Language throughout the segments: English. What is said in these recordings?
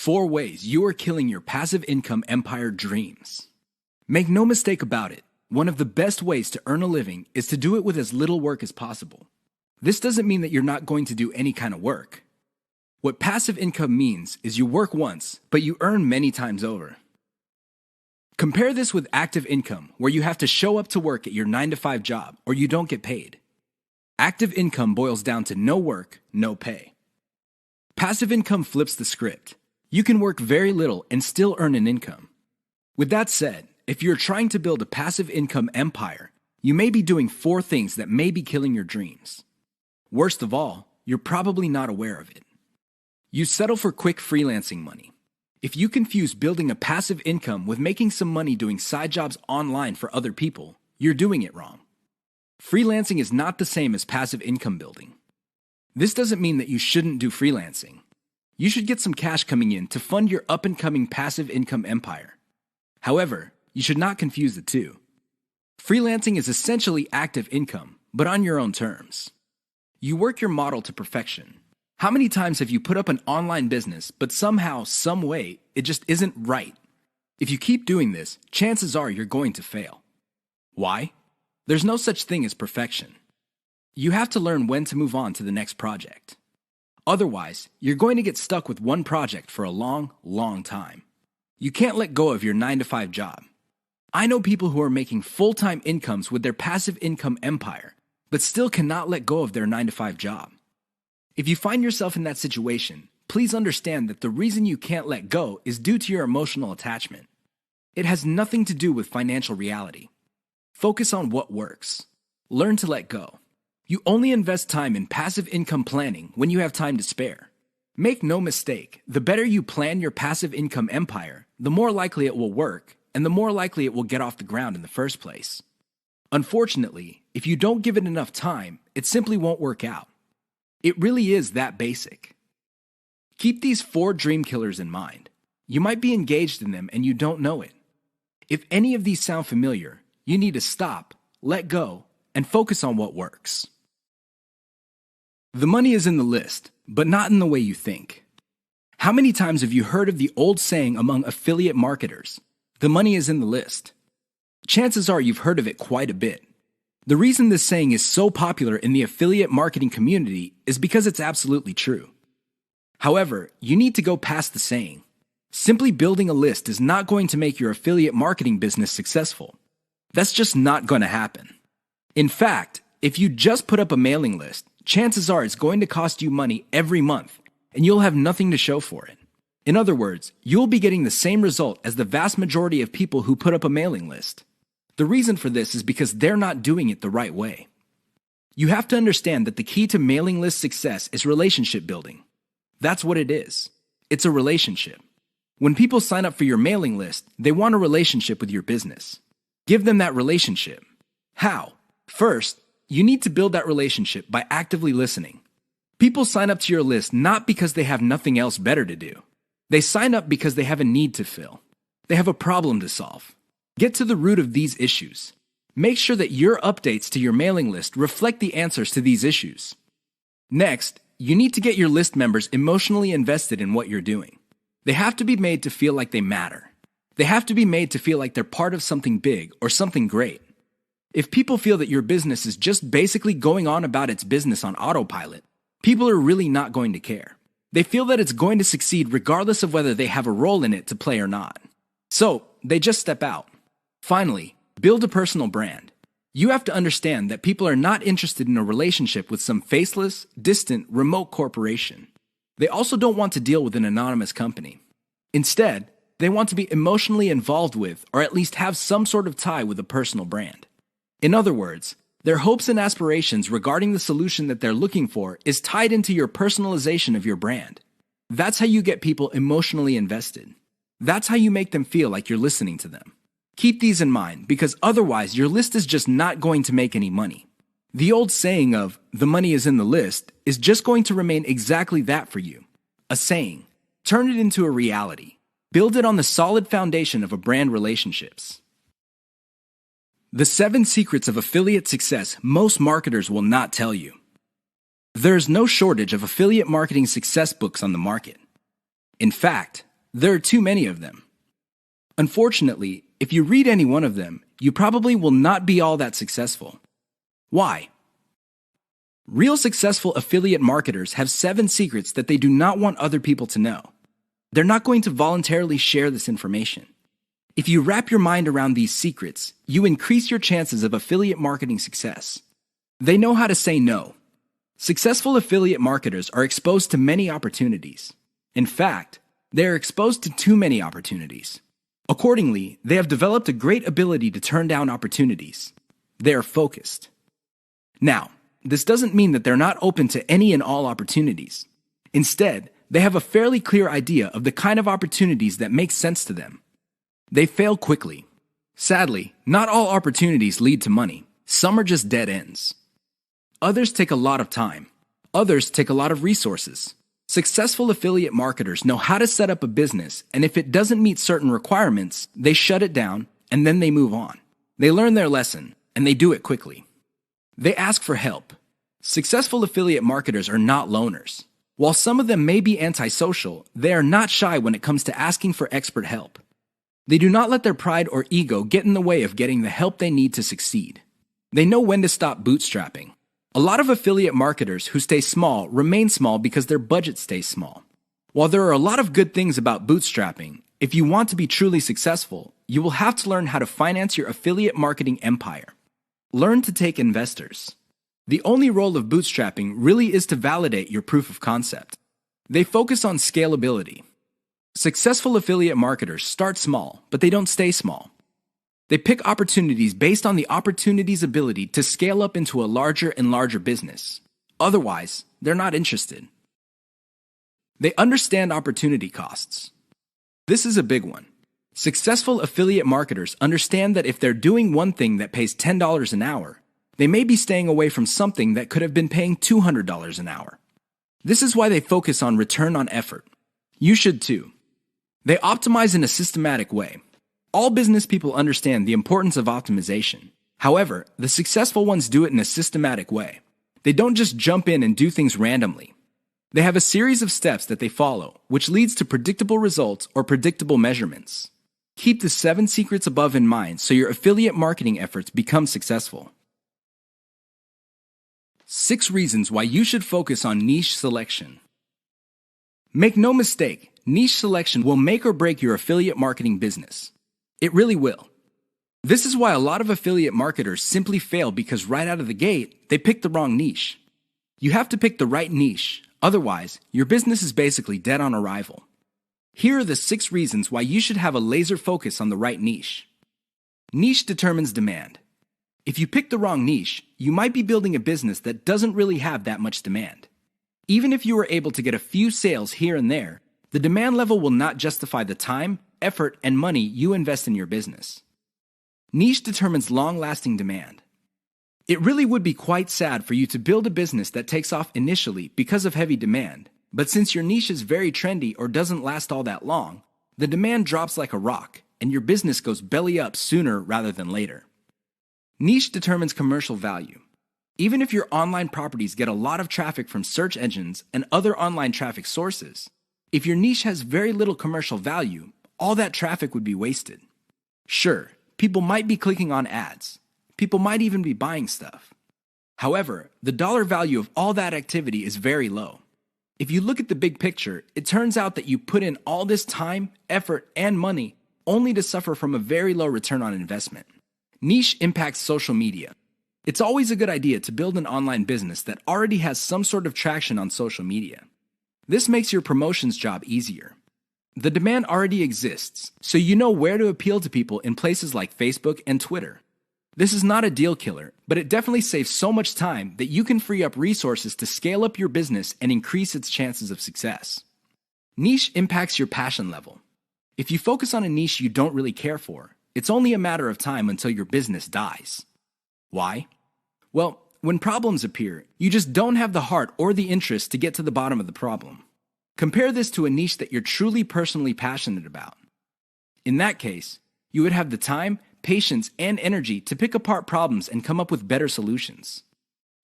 4 ways you are killing your passive income empire dreams. Make no mistake about it, one of the best ways to earn a living is to do it with as little work as possible. This doesn't mean that you're not going to do any kind of work. What passive income means is you work once, but you earn many times over. Compare this with active income, where you have to show up to work at your 9-to-5 job or you don't get paid. Active income boils down to no work, no pay. Passive income flips the script. You can work very little and still earn an income. With that said, if you're trying to build a passive income empire, you may be doing 4 things that may be killing your dreams. Worst of all, you're probably not aware of it. You settle for quick freelancing money. If you confuse building a passive income with making some money doing side jobs online for other people, you're doing it wrong. Freelancing is not the same as passive income building. This doesn't mean that you shouldn't do freelancing. You should get some cash coming in to fund your up-and-coming passive income empire. However, you should not confuse the two. Freelancing is essentially active income, but on your own terms. You work your model to perfection. How many times have you put up an online business, but somehow, some way, it just isn't right? If you keep doing this, chances are you're going to fail. Why? There's no such thing as perfection. You have to learn when to move on to the next project. Otherwise, you're going to get stuck with one project for a long, long time. You can't let go of your 9-to-5 job. I know people who are making full-time incomes with their passive income empire, but still cannot let go of their 9-to-5 job. If you find yourself in that situation, please understand that the reason you can't let go is due to your emotional attachment. It has nothing to do with financial reality. Focus on what works. Learn to let go. You only invest time in passive income planning when you have time to spare. Make no mistake, the better you plan your passive income empire, the more likely it will work, and the more likely it will get off the ground in the first place. Unfortunately, if you don't give it enough time, it simply won't work out. It really is that basic. Keep these 4 dream killers in mind. You might be engaged in them and you don't know it. If any of these sound familiar, you need to stop, let go, and focus on what works. The money is in the list, but not in the way you think. How many times have you heard of the old saying among affiliate marketers, "The money is in the list"? Chances are you've heard of it quite a bit. The reason this saying is so popular in the affiliate marketing community is because it's absolutely true. However, you need to go past the saying. Simply building a list is not going to make your affiliate marketing business successful. That's just not going to happen. In fact, if you just put up a mailing list, chances are it's going to cost you money every month, and you'll have nothing to show for it. In other words, you'll be getting the same result as the vast majority of people who put up a mailing list. The reason for this is because they're not doing it the right way. You have to understand that the key to mailing list success is relationship building. That's what it is. It's a relationship. When people sign up for your mailing list, they want a relationship with your business. Give them that relationship. How? First, you need to build that relationship by actively listening. People sign up to your list not because they have nothing else better to do. They sign up because they have a need to fill. They have a problem to solve. Get to the root of these issues. Make sure that your updates to your mailing list reflect the answers to these issues. Next, you need to get your list members emotionally invested in what you're doing. They have to be made to feel like they matter. They have to be made to feel like they're part of something big or something great. If people feel that your business is just basically going on about its business on autopilot, people are really not going to care. They feel that it's going to succeed regardless of whether they have a role in it to play or not. So, they just step out. Finally, build a personal brand. You have to understand that people are not interested in a relationship with some faceless, distant, remote corporation. They also don't want to deal with an anonymous company. Instead, they want to be emotionally involved with, or at least have some sort of tie with a personal brand. In other words, their hopes and aspirations regarding the solution that they're looking for is tied into your personalization of your brand. That's how you get people emotionally invested. That's how you make them feel like you're listening to them. Keep these in mind, because otherwise your list is just not going to make any money. The old saying of, "the money is in the list," is just going to remain exactly that for you. A saying. Turn it into a reality. Build it on the solid foundation of a brand relationships. The 7 secrets of affiliate success most marketers will not tell you. There is no shortage of affiliate marketing success books on the market. In fact, There are too many of them. Unfortunately, if you read any one of them, you probably will not be all that successful. Why? Real successful affiliate marketers have 7 secrets that they do not want other people to know. They're not going to voluntarily share this information. If you wrap your mind around these secrets, you increase your chances of affiliate marketing success. They know how to say no. Successful affiliate marketers are exposed to many opportunities. In fact, they are exposed to too many opportunities. Accordingly, they have developed a great ability to turn down opportunities. They are focused. Now, this doesn't mean that they're not open to any and all opportunities. Instead, they have a fairly clear idea of the kind of opportunities that make sense to them. They fail quickly. Sadly, not all opportunities lead to money. Some are just dead ends. Others take a lot of time. Others take a lot of resources. Successful affiliate marketers know how to set up a business, and if it doesn't meet certain requirements, they shut it down, and then they move on. They learn their lesson, and they do it quickly. They ask for help. Successful affiliate marketers are not loners. While some of them may be antisocial, they are not shy when it comes to asking for expert help. They do not let their pride or ego get in the way of getting the help they need to succeed. They know when to stop bootstrapping. A lot of affiliate marketers who stay small remain small because their budget stays small. While there are a lot of good things about bootstrapping, if you want to be truly successful, you will have to learn how to finance your affiliate marketing empire. Learn to take investors. The only role of bootstrapping really is to validate your proof of concept. They focus on scalability. Successful affiliate marketers start small, but they don't stay small. They pick opportunities based on the opportunity's ability to scale up into a larger and larger business. Otherwise, they're not interested. They understand opportunity costs. This is a big one. Successful affiliate marketers understand that if they're doing one thing that pays $10 an hour, they may be staying away from something that could have been paying $200 an hour. This is why they focus on return on effort. You should too. They optimize in a systematic way. All business people understand the importance of optimization. However, the successful ones do it in a systematic way. They don't just jump in and do things randomly. They have a series of steps that they follow, which leads to predictable results or predictable measurements. Keep the 7 secrets above in mind so your affiliate marketing efforts become successful. 6 reasons why you should focus on niche selection. Make no mistake, niche selection will make or break your affiliate marketing business. It really will. This is why a lot of affiliate marketers simply fail because right out of the gate, they pick the wrong niche. You have to pick the right niche, otherwise, your business is basically dead on arrival. Here are the 6 reasons why you should have a laser focus on the right niche. Niche determines demand. If you pick the wrong niche, you might be building a business that doesn't really have that much demand. Even if you were able to get a few sales here and there, the demand level will not justify the time, effort, and money you invest in your business. Niche determines long-lasting demand. It really would be quite sad for you to build a business that takes off initially because of heavy demand, but since your niche is very trendy or doesn't last all that long, the demand drops like a rock, and your business goes belly up sooner rather than later. Niche determines commercial value. Even if your online properties get a lot of traffic from search engines and other online traffic sources, if your niche has very little commercial value, all that traffic would be wasted. Sure, people might be clicking on ads. People might even be buying stuff. However, the dollar value of all that activity is very low. If you look at the big picture, it turns out that you put in all this time, effort, and money only to suffer from a very low return on investment. Niche impacts social media. It's always a good idea to build an online business that already has some sort of traction on social media. This makes your promotions job easier. The demand already exists, so you know where to appeal to people in places like Facebook and Twitter. This is not a deal killer, but it definitely saves so much time that you can free up resources to scale up your business and increase its chances of success. Niche impacts your passion level. If you focus on a niche you don't really care for, it's only a matter of time until your business dies. Why? Well, when problems appear, you just don't have the heart or the interest to get to the bottom of the problem. Compare this to a niche that you're truly personally passionate about. In that case, you would have the time, patience, and energy to pick apart problems and come up with better solutions.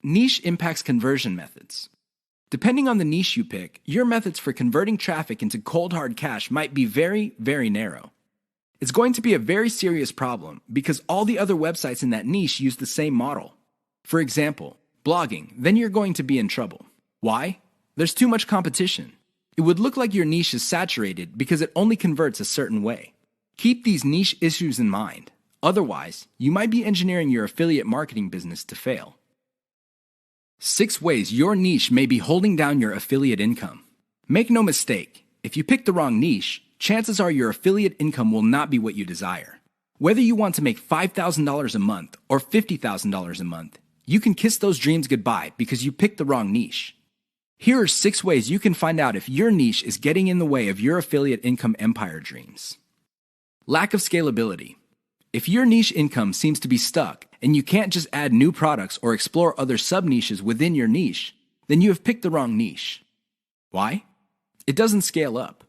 Niche impacts conversion methods. Depending on the niche you pick, your methods for converting traffic into cold hard cash might be very, very narrow. It's going to be a very serious problem because all the other websites in that niche use the same model. For example, blogging, then you're going to be in trouble. Why? There's too much competition. It would look like your niche is saturated because it only converts a certain way. Keep these niche issues in mind. Otherwise, you might be engineering your affiliate marketing business to fail. 6 ways your niche may be holding down your affiliate income. Make no mistake, if you pick the wrong niche, chances are your affiliate income will not be what you desire. Whether you want to make $5,000 a month or $50,000 a month, you can kiss those dreams goodbye because you picked the wrong niche. Here are 6 ways you can find out if your niche is getting in the way of your affiliate income empire dreams. Lack of scalability. If your niche income seems to be stuck and you can't just add new products or explore other sub-niches within your niche, then you have picked the wrong niche. Why? It doesn't scale up.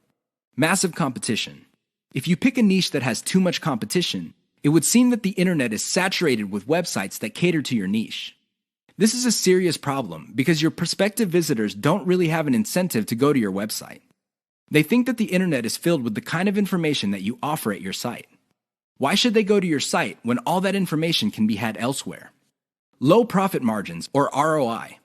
Massive competition. If you pick a niche that has too much competition, it would seem that the internet is saturated with websites that cater to your niche. This is a serious problem because your prospective visitors don't really have an incentive to go to your website. They think that the internet is filled with the kind of information that you offer at your site. Why should they go to your site when all that information can be had elsewhere? Low profit margins, or ROI.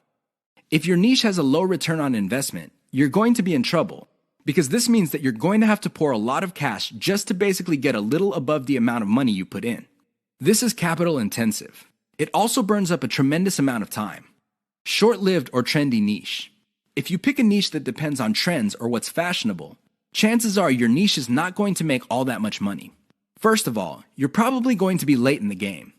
If your niche has a low return on investment, you're going to be in trouble because this means that you're going to have to pour a lot of cash just to basically get a little above the amount of money you put in. This is capital intensive. It also burns up a tremendous amount of time. Short-lived or trendy niche. If you pick a niche that depends on trends or what's fashionable, chances are your niche is not going to make all that much money. First of all, you're probably going to be late in the game.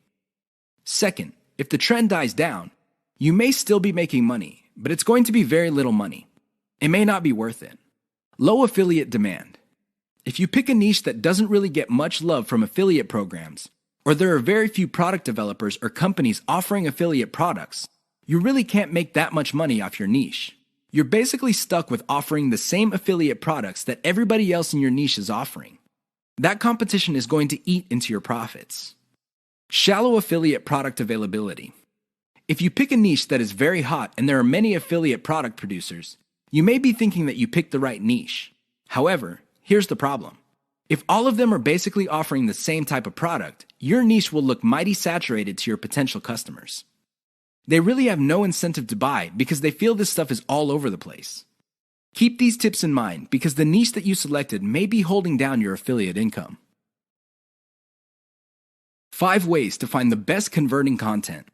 Second, if the trend dies down, you may still be making money, but it's going to be very little money. It may not be worth it. Low affiliate demand. If you pick a niche that doesn't really get much love from affiliate programs, or there are very few product developers or companies offering affiliate products, you really can't make that much money off your niche. You're basically stuck with offering the same affiliate products that everybody else in your niche is offering. That competition is going to eat into your profits. Shallow affiliate product availability. If you pick a niche that is very hot and there are many affiliate product producers, you may be thinking that you picked the right niche. However, here's the problem. If all of them are basically offering the same type of product, your niche will look mighty saturated to your potential customers. They really have no incentive to buy because they feel this stuff is all over the place. Keep these tips in mind because the niche that you selected may be holding down your affiliate income. 5 ways to find the best converting content.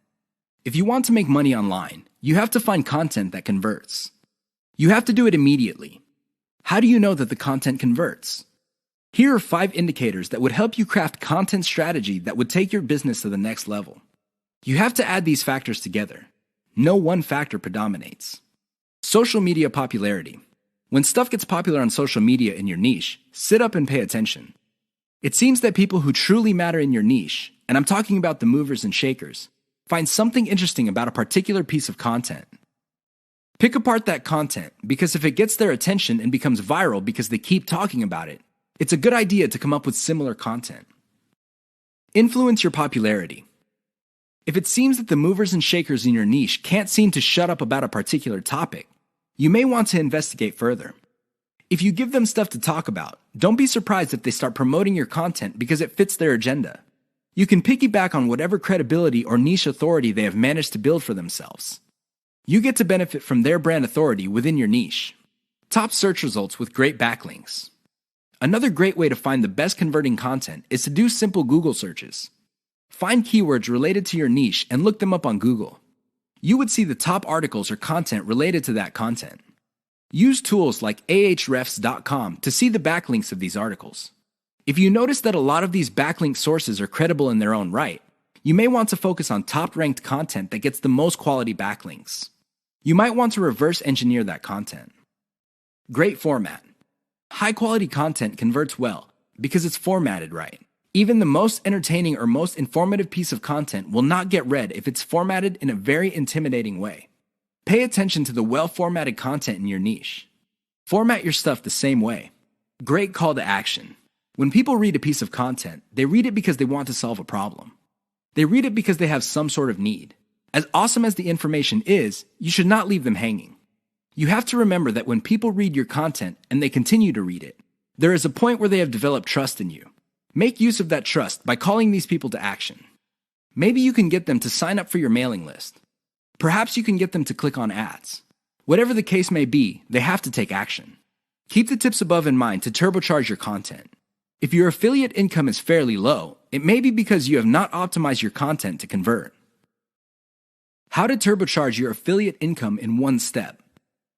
If you want to make money online, you have to find content that converts. You have to do it immediately. How do you know that the content converts? Here are 5 indicators that would help you craft content strategy that would take your business to the next level. You have to add these factors together. No one factor predominates. Social media popularity. When stuff gets popular on social media in your niche, sit up and pay attention. It seems that people who truly matter in your niche, and I'm talking about the movers and shakers, find something interesting about a particular piece of content. Pick apart that content because if it gets their attention and becomes viral because they keep talking about it, it's a good idea to come up with similar content. Influence your popularity. If it seems that the movers and shakers in your niche can't seem to shut up about a particular topic, you may want to investigate further. If you give them stuff to talk about, don't be surprised if they start promoting your content because it fits their agenda. You can piggyback on whatever credibility or niche authority they have managed to build for themselves. You get to benefit from their brand authority within your niche. Top search results with great backlinks. Another great way to find the best converting content is to do simple Google searches. Find keywords related to your niche and look them up on Google. You would see the top articles or content related to that content. Use tools like ahrefs.com to see the backlinks of these articles. If you notice that a lot of these backlink sources are credible in their own right, you may want to focus on top-ranked content that gets the most quality backlinks. You might want to reverse engineer that content. Great format. High-quality content converts well because it's formatted right. Even the most entertaining or most informative piece of content will not get read if it's formatted in a very intimidating way. Pay attention to the well-formatted content in your niche. Format your stuff the same way. Great call to action. When people read a piece of content, they read it because they want to solve a problem. They read it because they have some sort of need. As awesome as the information is, you should not leave them hanging. You have to remember that when people read your content and they continue to read it, there is a point where they have developed trust in you. Make use of that trust by calling these people to action. Maybe you can get them to sign up for your mailing list. Perhaps you can get them to click on ads. Whatever the case may be, they have to take action. Keep the tips above in mind to turbocharge your content. If your affiliate income is fairly low, it may be because you have not optimized your content to convert. How to turbocharge your affiliate income in one step.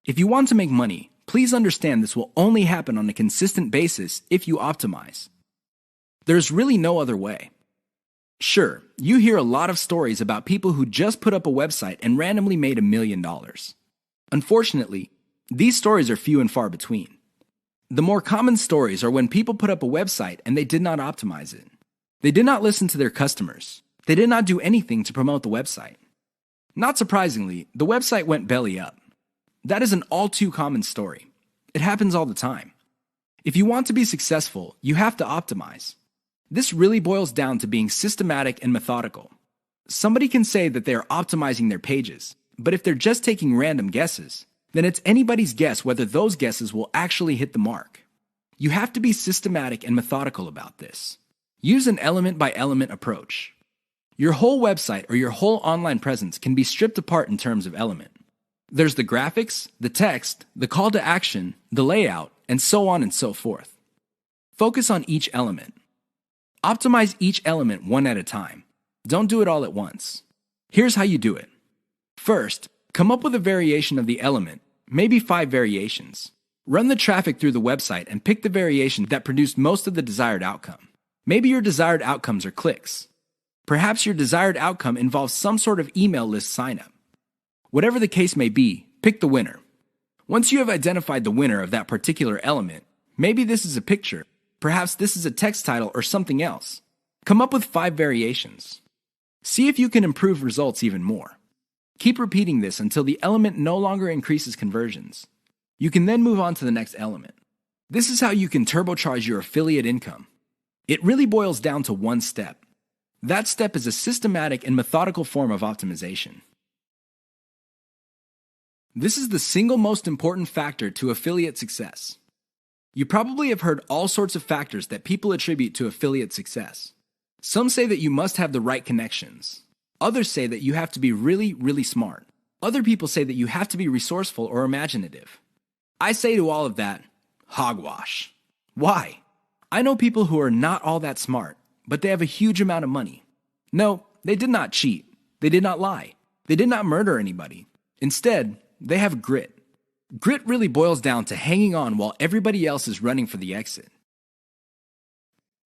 If you want to make money, please understand this will only happen on a consistent basis if you optimize. There's really no other way. Sure, you hear a lot of stories about people who just put up a website and randomly made $1 million. Unfortunately, these stories are few and far between. The more common stories are when people put up a website and they did not optimize it. They did not listen to their customers. They did not do anything to promote the website. Not surprisingly, the website went belly up. That is an all too common story. It happens all the time. If you want to be successful, you have to optimize. This really boils down to being systematic and methodical. Somebody can say that they are optimizing their pages, but if they're just taking random guesses, then it's anybody's guess whether those guesses will actually hit the mark. You have to be systematic and methodical about this. Use an element-by-element approach. Your whole website or your whole online presence can be stripped apart in terms of element. There's the graphics, the text, the call to action, the layout, and so on and so forth. Focus on each element. Optimize each element one at a time. Don't do it all at once. Here's how you do it. First, come up with a variation of the element, maybe 5 variations. Run the traffic through the website and pick the variation that produced most of the desired outcome. Maybe your desired outcomes are clicks. Perhaps your desired outcome involves some sort of email list signup. Whatever the case may be, pick the winner. Once you have identified the winner of that particular element, maybe this is a picture, perhaps this is a text title or something else. Come up with 5 variations. See if you can improve results even more. Keep repeating this until the element no longer increases conversions. You can then move on to the next element. This is how you can turbocharge your affiliate income. It really boils down to one step. That step is a systematic and methodical form of optimization. This is the single most important factor to affiliate success. You probably have heard all sorts of factors that people attribute to affiliate success. Some say that you must have the right connections. Others say that you have to be really, really smart. Other people say that you have to be resourceful or imaginative. I say to all of that, hogwash. Why? I know people who are not all that smart, but they have a huge amount of money. No, they did not cheat. They did not lie. They did not murder anybody. Instead, they have grit. Grit really boils down to hanging on while everybody else is running for the exit.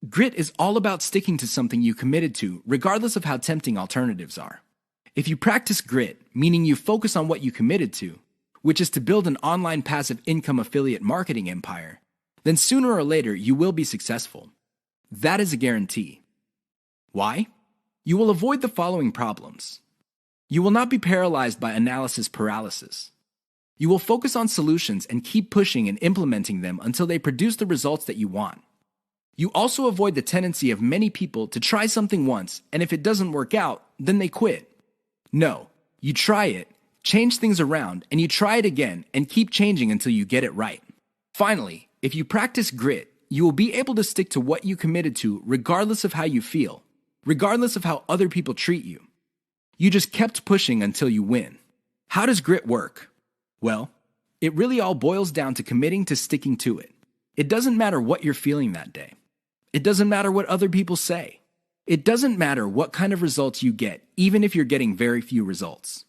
Grit is all about sticking to something you committed to, regardless of how tempting alternatives are. If you practice grit, meaning you focus on what you committed to, which is to build an online passive income affiliate marketing empire, then sooner or later you will be successful. That is a guarantee. Why? You will avoid the following problems. You will not be paralyzed by analysis paralysis. You will focus on solutions and keep pushing and implementing them until they produce the results that you want. You also avoid the tendency of many people to try something once, and if it doesn't work out, then they quit. No, you try it, change things around, and you try it again and keep changing until you get it right. Finally, if you practice grit, you will be able to stick to what you committed to regardless of how you feel, regardless of how other people treat you. You just kept pushing until you win. How does grit work? Well, it really all boils down to committing to sticking to it. It doesn't matter what you're feeling that day. It doesn't matter what other people say. It doesn't matter what kind of results you get, even if you're getting very few results.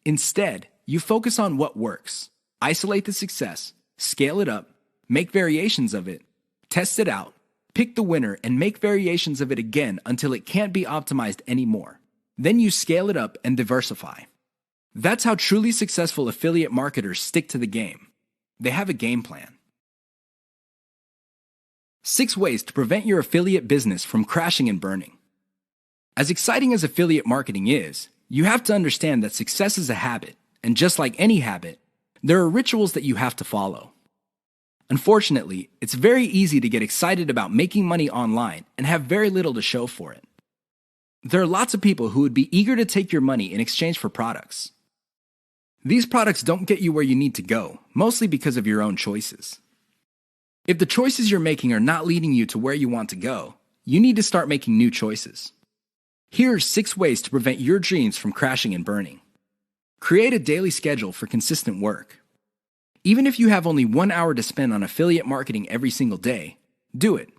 Instead, you focus on what works. Isolate the success, scale it up, make variations of it, test it out, pick the winner, and make variations of it again until it can't be optimized anymore. Then you scale it up and diversify. That's how truly successful affiliate marketers stick to the game. They have a game plan. 6 ways to prevent your affiliate business from crashing and burning. As exciting as affiliate marketing is, you have to understand that success is a habit, and just like any habit, there are rituals that you have to follow. Unfortunately, it's very easy to get excited about making money online and have very little to show for it. There are lots of people who would be eager to take your money in exchange for products. These products don't get you where you need to go, mostly because of your own choices. If the choices you're making are not leading you to where you want to go, you need to start making new choices. Here are 6 ways to prevent your dreams from crashing and burning. Create a daily schedule for consistent work. Even if you have only 1 hour to spend on affiliate marketing every single day, do it.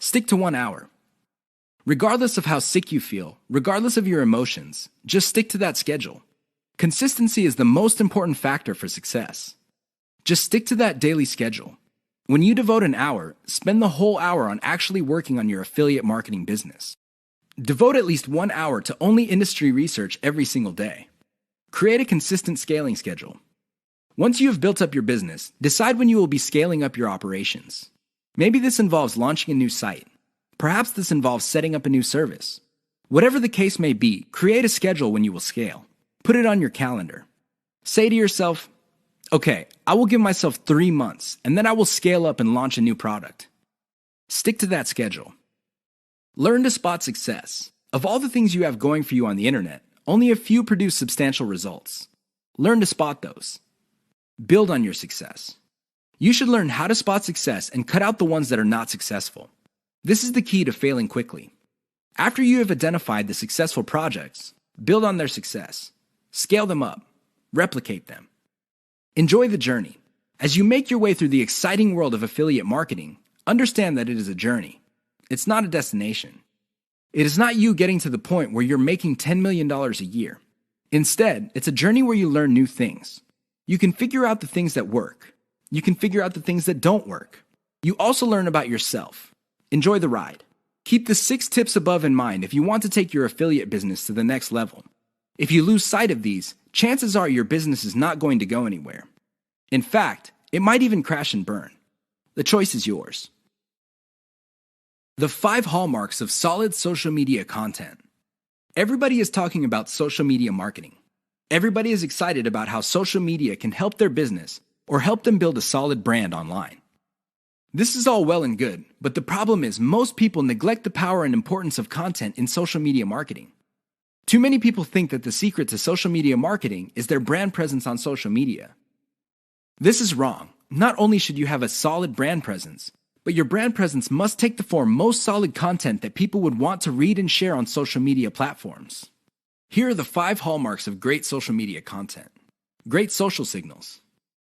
Stick to 1 hour. Regardless of how sick you feel, regardless of your emotions, just stick to that schedule. Consistency is the most important factor for success. Just stick to that daily schedule. When you devote an hour, spend the whole hour on actually working on your affiliate marketing business. Devote at least 1 hour to only industry research every single day. Create a consistent scaling schedule. Once you have built up your business, decide when you will be scaling up your operations. Maybe this involves launching a new site. Perhaps this involves setting up a new service. Whatever the case may be, create a schedule when you will scale. Put it on your calendar. Say to yourself, okay, I will give myself 3 months, and then I will scale up and launch a new product. Stick to that schedule. Learn to spot success. Of all the things you have going for you on the internet, only a few produce substantial results. Learn to spot those. Build on your success. You should learn how to spot success and cut out the ones that are not successful. This is the key to failing quickly. After you have identified the successful projects, build on their success. Scale them up. Replicate them. Enjoy the journey. As you make your way through the exciting world of affiliate marketing, understand that it is a journey. It's not a destination. It is not you getting to the point where you're making $10 million a year. Instead, it's a journey where you learn new things. You can figure out the things that work. You can figure out the things that don't work. You also learn about yourself. Enjoy the ride. Keep the 6 tips above in mind if you want to take your affiliate business to the next level. If you lose sight of these, chances are your business is not going to go anywhere. In fact, it might even crash and burn. The choice is yours. The 5 hallmarks of solid social media content. Everybody is talking about social media marketing. Everybody is excited about how social media can help their business or help them build a solid brand online. This is all well and good, but the problem is most people neglect the power and importance of content in social media marketing. Too many people think that the secret to social media marketing is their brand presence on social media. This is wrong. Not only should you have a solid brand presence, but your brand presence must take the form most solid content that people would want to read and share on social media platforms. Here are the 5 hallmarks of great social media content. Great social signals.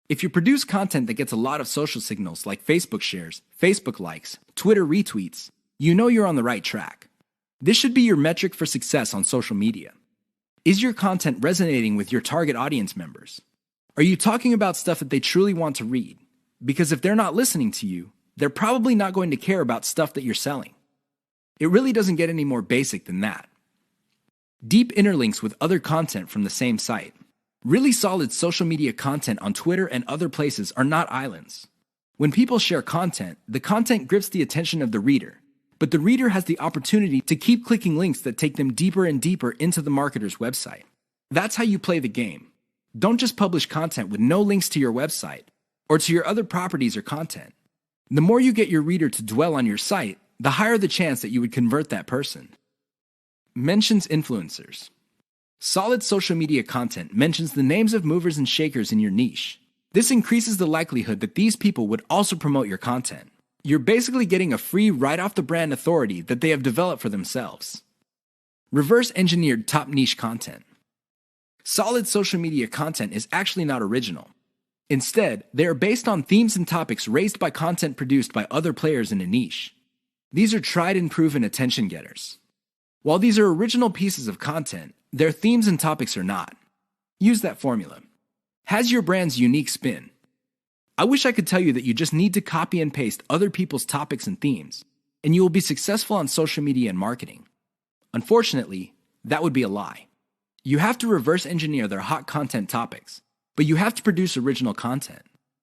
If you produce content that gets a lot of social signals like Facebook shares, Facebook likes, Twitter retweets, you know you're on the right track. This should be your metric for success on social media. Is your content resonating with your target audience members? Are you talking about stuff that they truly want to read? Because if they're not listening to you, they're probably not going to care about stuff that you're selling. It really doesn't get any more basic than that. Deep interlinks with other content from the same site. Really solid social media content on Twitter and other places are not islands. When people share content, the content grips the attention of the reader, but the reader has the opportunity to keep clicking links that take them deeper and deeper into the marketer's website. That's how you play the game. Don't just publish content with no links to your website or to your other properties or content. The more you get your reader to dwell on your site, the higher the chance that you would convert that person. Mentions influencers. Solid social media content mentions the names of movers and shakers in your niche. This increases the likelihood that these people would also promote your content. You're basically getting a free right-off-the-brand authority that they have developed for themselves. Reverse-engineered top niche content. Solid social media content is actually not original. Instead, they are based on themes and topics raised by content produced by other players in a niche. These are tried and proven attention getters. While these are original pieces of content, their themes and topics are not. Use that formula. Has your brand's unique spin. I wish I could tell you that you just need to copy and paste other people's topics and themes, and you will be successful on social media and marketing. Unfortunately, that would be a lie. You have to reverse engineer their hot content topics, but you have to produce original content.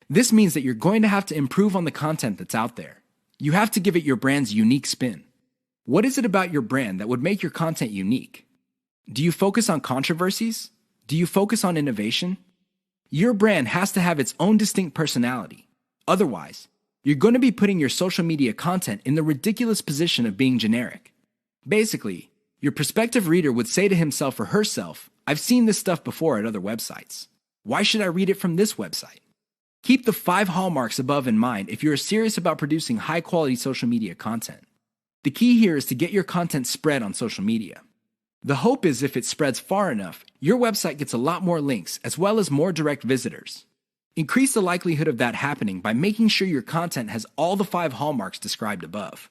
This means that you're going to have to improve on the content that's out there. You have to give it your brand's unique spin. What is it about your brand that would make your content unique? Do you focus on controversies? Do you focus on innovation? Your brand has to have its own distinct personality. Otherwise, you're going to be putting your social media content in the ridiculous position of being generic. Basically, your prospective reader would say to himself or herself, I've seen this stuff before at other websites. Why should I read it from this website? Keep the 5 hallmarks above in mind if you're serious about producing high-quality social media content. The key here is to get your content spread on social media. The hope is if it spreads far enough, your website gets a lot more links as well as more direct visitors. Increase the likelihood of that happening by making sure your content has all the 5 hallmarks described above.